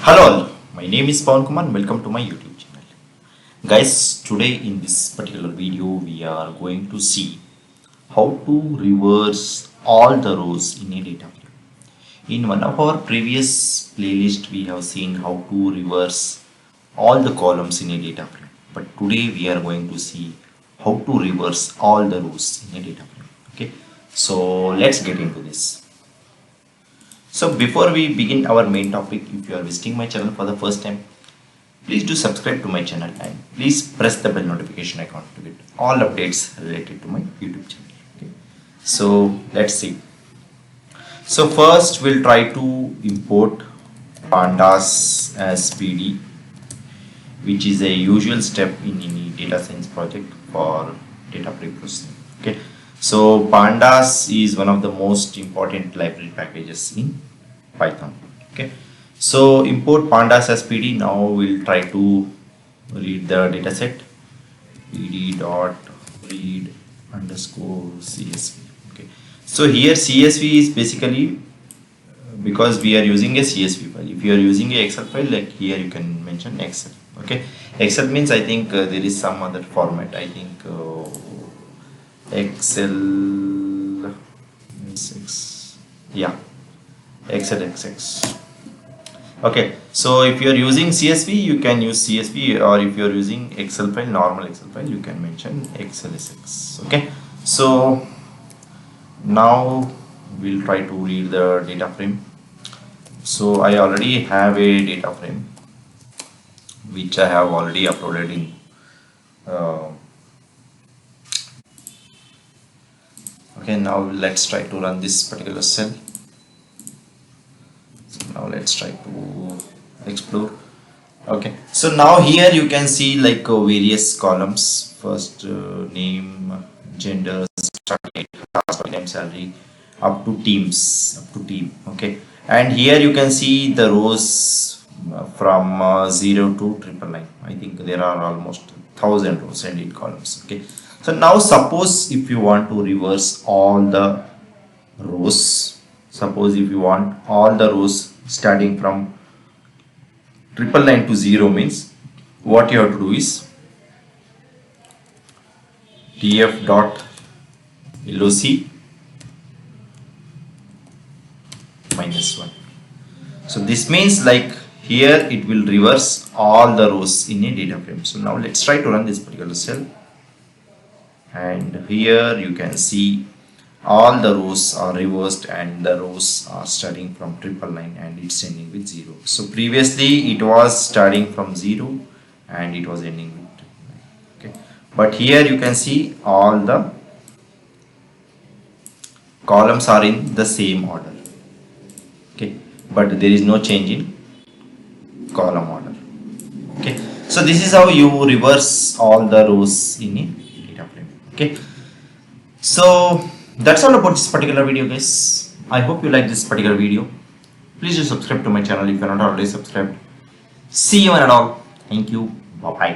Hello all, my name is Pavan Kumar and welcome to my YouTube channel. Guys, today in this particular video we are going to see how to reverse all the rows in a data frame. In one of our previous playlist we have seen how to reverse all the columns in a data frame. But today we are going to see how to reverse all the rows in a data frame. Okay, so let's get into this. So before we begin our main topic, if you are visiting my channel for the first time, please do subscribe to my channel and please press the bell notification icon to get all updates related to my YouTube channel. Okay. So let's see. So first we'll try to import pandas as PD, which is a usual step in any data science project for data pre-processing. Okay. So pandas is one of the most important library packages in Python. Okay, so import pandas as PD. Now we'll try to read the dataset pd dot read underscore csv. Okay, so here csv is basically because we are using a csv file. If you are using a excel file, like here you can mention excel. Okay, excel means I think there is some other format. I think excel yeah, XLXX. Okay, so if you are using CSV, you can use CSV, or if you are using Excel file, normal Excel file, you can mention XLSX. Okay, so now we'll try to read the data frame. So I already have a data frame which I have already uploaded in okay, now let's try to run this particular cell. Now let's try to explore. Okay, so now here you can see like various columns. First name, gender, start date, last time salary, up to teams, up to team. Okay, and here you can see the rows from 0 to 999. I think there are almost 1000 rows and 8 columns. Okay, so now suppose if you want to reverse all the rows, suppose if you want all the rows starting from 999 to 0, means what you have to do is tf dot loc -1. So this means like here it will reverse all the rows in a data frame. So now let's try to run this particular cell, and here you can see all the rows are reversed and the rows are starting from 999 and it's ending with 0. So previously it was starting from 0 and it was ending with 999. Okay, but here you can see all the columns are in the same order. Okay, but there is no change in column order. Okay, so this is how you reverse all the rows in a data frame. Okay, so that's all about this particular video, guys. I hope you like this particular video. Please do subscribe to my channel if you are not already subscribed. See you and all. Thank you. Bye bye.